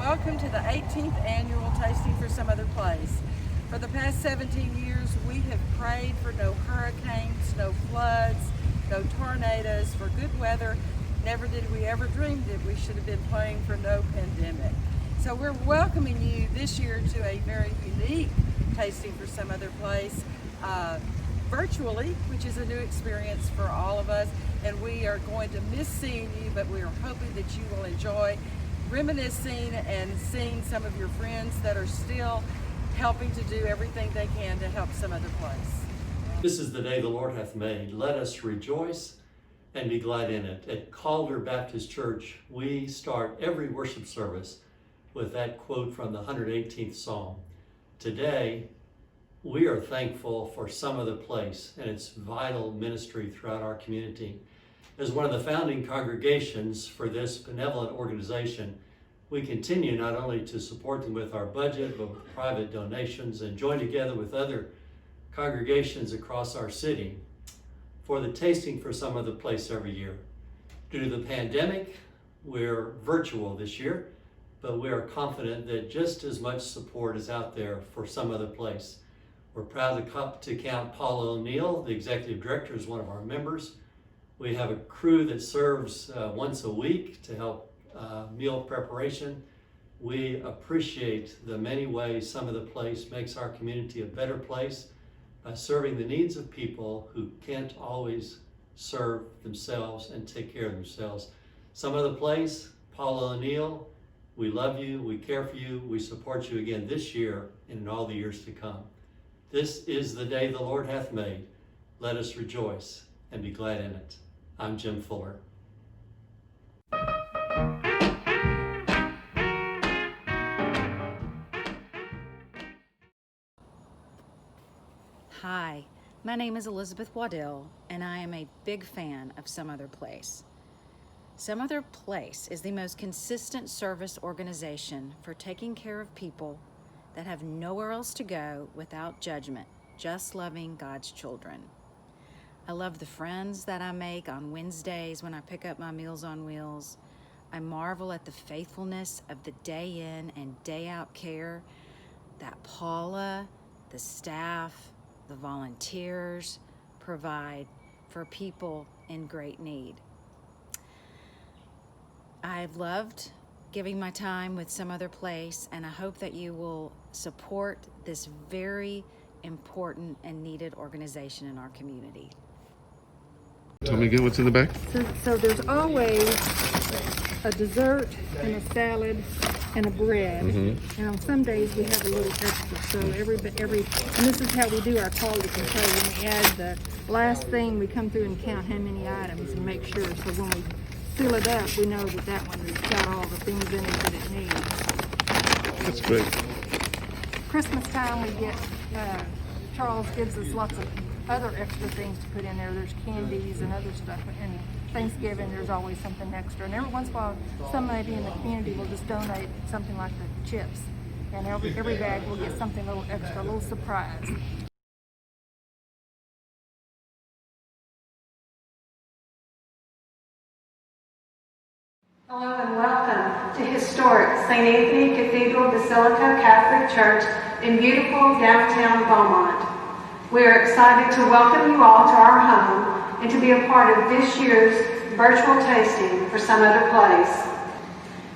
welcome to the 18th annual Tasting for Some Other Place. For the past 17 years, we have prayed for no hurricanes, no floods, no tornadoes, for good weather. Never did we ever dream that we should have been praying for no pandemic. So we're welcoming you this year to a very unique Tasting for Some Other Place, virtually, which is a new experience for all of us. And we are going to miss seeing you, but we are hoping that you will enjoy reminiscing and seeing some of your friends that are still helping to do everything they can to help some other place. This is the day the Lord hath made. Let us rejoice and be glad in it. At Calder Baptist Church, we start every worship service with that quote from the 118th Psalm. Today, we are thankful for Some Other Place and its vital ministry throughout our community. As one of the founding congregations for this benevolent organization, we continue not only to support them with our budget, but with private donations, and join together with other congregations across our city for the Tasting for Some Other Place every year. Due to the pandemic, we're virtual this year, but we are confident that just as much support is out there for Some Other Place. We're proud to count Paula O'Neill, the executive director, as one of our members. We have a crew that serves once a week to help meal preparation. We appreciate the many ways Some Other Place makes our community a better place by serving the needs of people who can't always serve themselves and take care of themselves. Some Other Place, Paula O'Neill, we love you, we care for you, we support you again this year and in all the years to come. This is the day the Lord hath made. Let us rejoice and be glad in it. I'm Jim Fuller. Hi, my name is Elizabeth Waddell, and I am a big fan of Some Other Place. Some Other Place is the most consistent service organization for taking care of people that have nowhere else to go without judgment, just loving God's children. I love the friends that I make on Wednesdays when I pick up my Meals on Wheels. I marvel at the faithfulness of the day in and day out care that Paula, the staff, the volunteers provide for people in great need. I've loved giving my time with Some Other Place, and I hope that you will support this very important and needed organization in our community. Tell me again what's in the bag. So there's always a dessert and a salad and a bread. And on some days we have a little extra. So and this is how we do our quality control. When we add the last thing, we come through and count how many items and make sure. So when we fill it up, we know that that one's got all the things in it that it needs. That's great. Christmas time we get, Charles gives us lots of other extra things to put in there. There's candies and other stuff. And Thanksgiving, there's always something extra. And every once in a while, somebody in the community will just donate something like the chips. And every bag will get something a little extra, a little surprise. Hello and welcome to historic St. Anthony Cathedral Basilica Catholic Church in beautiful downtown Beaumont. We are excited to welcome you all to our home and to be a part of this year's virtual tasting for Some Other Place.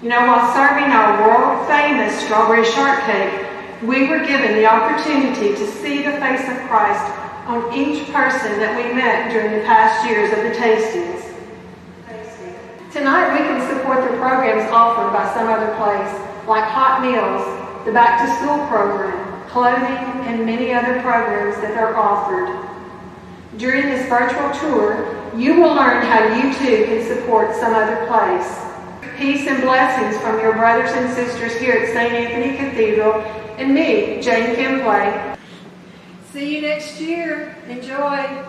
You know, while serving our world-famous strawberry shortcake, we were given the opportunity to see the face of Christ on each person that we met during the past years of the tastings. Tonight we can support the programs offered by Some Other Place, like hot meals, the back-to-school program, clothing, and many other programs that are offered. During this virtual tour, you will learn how you too can support Some Other Place. Peace and blessings from your brothers and sisters here at St. Anthony Cathedral and me, Jane Kimplay. See you next year. Enjoy.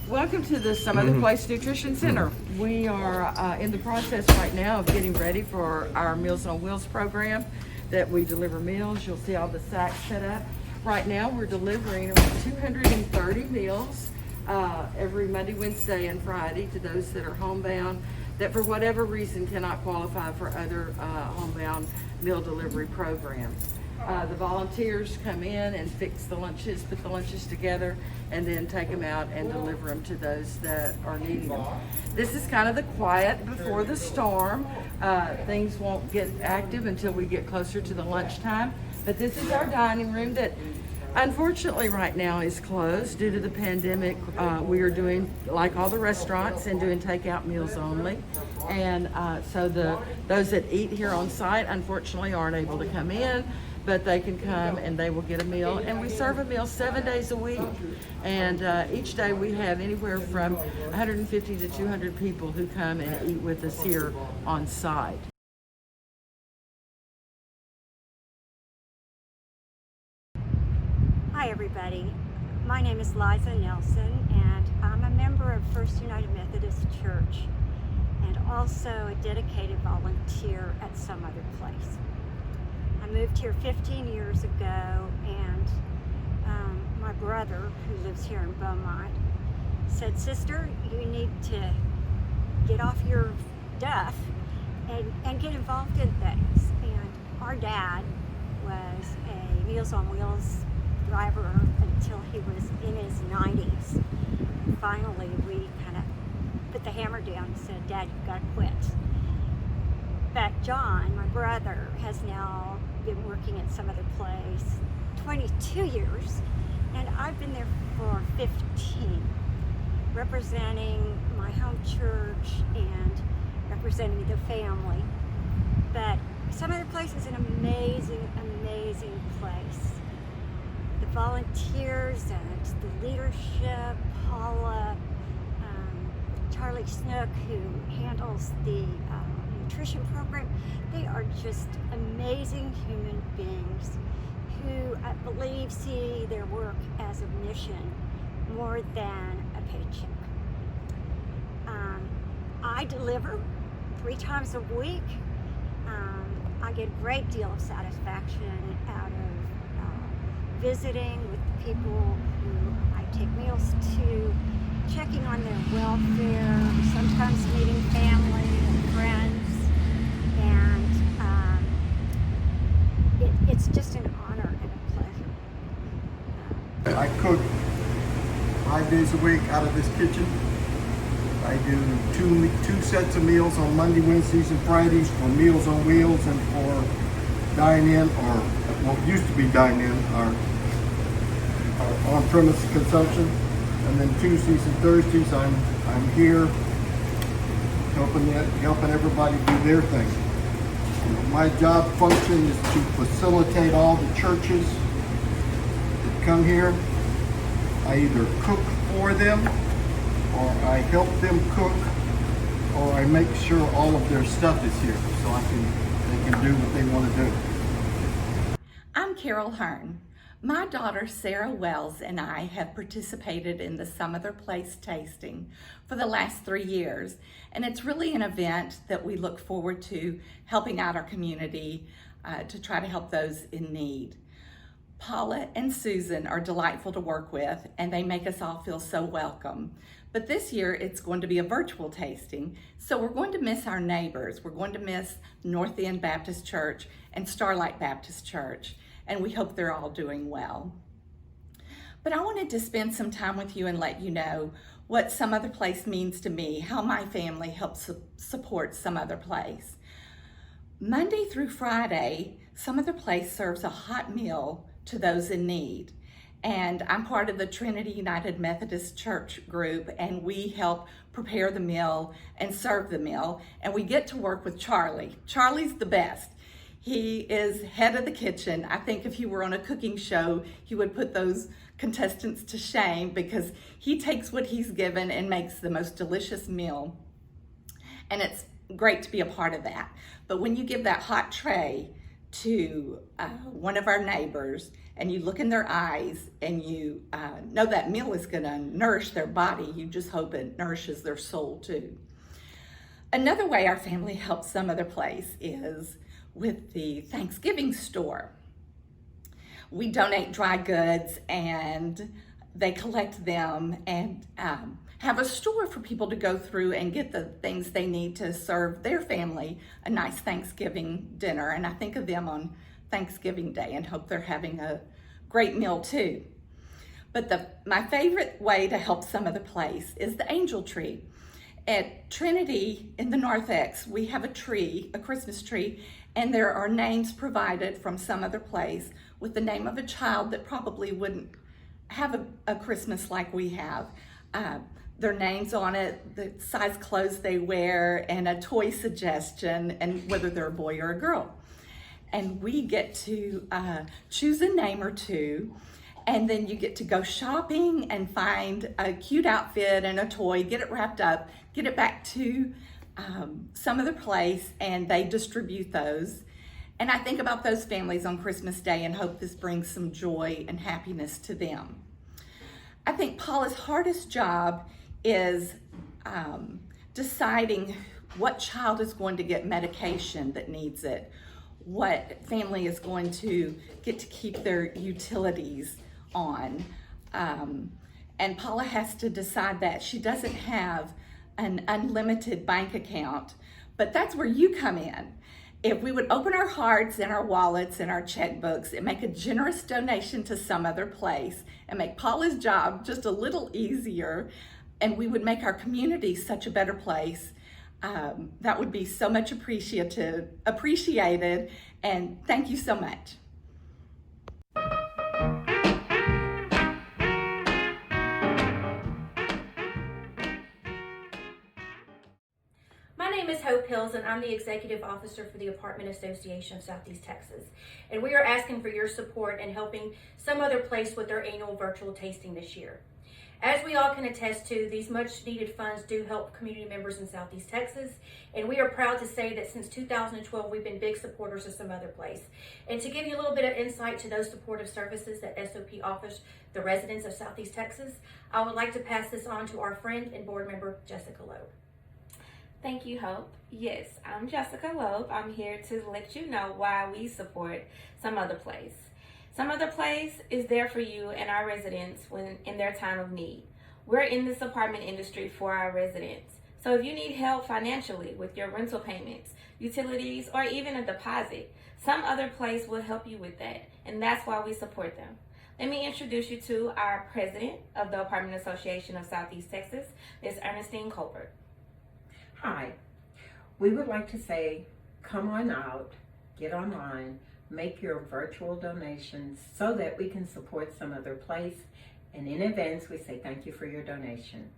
Welcome to the Some Other Place Nutrition Center. We are in the process right now of getting ready for our Meals on Wheels program that we deliver meals. You'll see all the sacks set up. Right now we're delivering around 230 meals every Monday, Wednesday, and Friday to those that are homebound. that for whatever reason cannot qualify for other homebound meal delivery programs. The volunteers come in and fix the lunches, put the lunches together, and then take them out and deliver them to those that are needing them. This is kind of the quiet before the storm. Things won't get active until we get closer to the lunchtime, but this is our dining room that unfortunately right now is closed due to the pandemic. We are doing like all the restaurants and doing takeout meals only. And so those that eat here on site unfortunately aren't able to come in, but they can come and they will get a meal. And we serve a meal 7 days a week. And each day we have anywhere from 150 to 200 people who come and eat with us here on site. Hi everybody, my name is Liza Nelson and I'm a member of First United Methodist Church and also a dedicated volunteer at Some Other Place. I moved here 15 years ago and my brother, who lives here in Beaumont, said, "Sister, you need to get off your duff and get involved in things." And our dad was a Meals on Wheels driver until he was in his 90s. And finally, we kind of put the hammer down and said, "Dad, you've got to quit." But John, my brother, has now been working at Some Other Place 22 years, and I've been there for 15, representing my home church and representing the family. But Some Other Place is an amazing, amazing place. The volunteers and the leadership, Paula, Charlie Snook, who handles the nutrition program, they are just amazing human beings who I believe see their work as a mission more than a paycheck. I deliver 3 times a week. I get a great deal of satisfaction out of visiting with the people who I take meals to, checking on their welfare, sometimes meeting family and friends, and it's just an honor and a pleasure. I cook 5 days a week out of this kitchen. I do two sets of meals on Monday, Wednesdays, and Fridays for Meals on Wheels and for dine-in, or what used to be dine-in, our on-premise consumption. And then Tuesdays and Thursdays, I'm here helping everybody do their thing. My job function is to facilitate all the churches that come here. I either cook for them, or I help them cook, or I make sure all of their stuff is here so they can do what they want to do. I'm Carol Hearn. My daughter Sarah Wells and I have participated in the Some Other Place tasting for the last 3 years, and it's really an event that we look forward to helping out our community to try to help those in need. Paula and Susan are delightful to work with, and they make us all feel so welcome. But this year it's going to be a virtual tasting, so we're going to miss our neighbors. We're going to miss North End Baptist Church and Starlight Baptist Church, and we hope they're all doing well. But I wanted to spend some time with you and let you know what Some Other Place means to me, how my family helps support Some Other Place. Monday through Friday, Some Other Place serves a hot meal to those in need. And I'm part of the Trinity United Methodist Church group, and we help prepare the meal and serve the meal. And we get to work with Charlie. Charlie's the best. He is head of the kitchen. I think if he were on a cooking show, he would put those contestants to shame, because he takes what he's given and makes the most delicious meal. And it's great to be a part of that. But when you give that hot tray to one of our neighbors and you look in their eyes and you know that meal is gonna nourish their body, you just hope it nourishes their soul too. Another way our family helps Some Other Place is with the Thanksgiving store. We donate dry goods and they collect them and have a store for people to go through and get the things they need to serve their family a nice Thanksgiving dinner. And I think of them on Thanksgiving Day and hope they're having a great meal too. But my favorite way to help Some Other Place is the angel tree. At Trinity in the Narthex, we have a tree, a Christmas tree, and there are names provided from Some Other Place with the name of a child that probably wouldn't have a Christmas like we have. Their names on it, the size clothes they wear, and a toy suggestion, and whether they're a boy or a girl. And we get to choose a name or two, and then you get to go shopping and find a cute outfit and a toy, get it wrapped up, get it back to Some Other Place, and they distribute those. And I think about those families on Christmas Day and hope this brings some joy and happiness to them. I think Paula's hardest job is deciding what child is going to get medication that needs it, what family is going to get to keep their utilities on. And Paula has to decide that. She doesn't have an unlimited bank account, but that's where you come in. If we would open our hearts and our wallets and our checkbooks and make a generous donation to Some Other Place and make Paula's job just a little easier, and we would make our community such a better place, that would be so much appreciated, and thank you so much. My name is Hope Hills, and I'm the Executive Officer for the Apartment Association of Southeast Texas. And we are asking for your support in helping Some Other Place with their annual virtual tasting this year. As we all can attest to, these much needed funds do help community members in Southeast Texas, and we are proud to say that since 2012 we've been big supporters of Some Other Place. And to give you a little bit of insight to those supportive services that SOP offers the residents of Southeast Texas, I would like to pass this on to our friend and board member, Jessica Loeb. Thank you, Hope. Yes, I'm Jessica Loeb. I'm here to let you know why we support Some Other Place. Some Other Place is there for you and our residents when in their time of need. We're in this apartment industry for our residents. So if you need help financially with your rental payments, utilities, or even a deposit, Some Other Place will help you with that, and that's why we support them. Let me introduce you to our president of the Apartment Association of Southeast Texas, Ms. Ernestine Colbert. Hi, we would like to say, come on out, get online, make your virtual donations so that we can support Some Other Place. And in advance, we say thank you for your donation.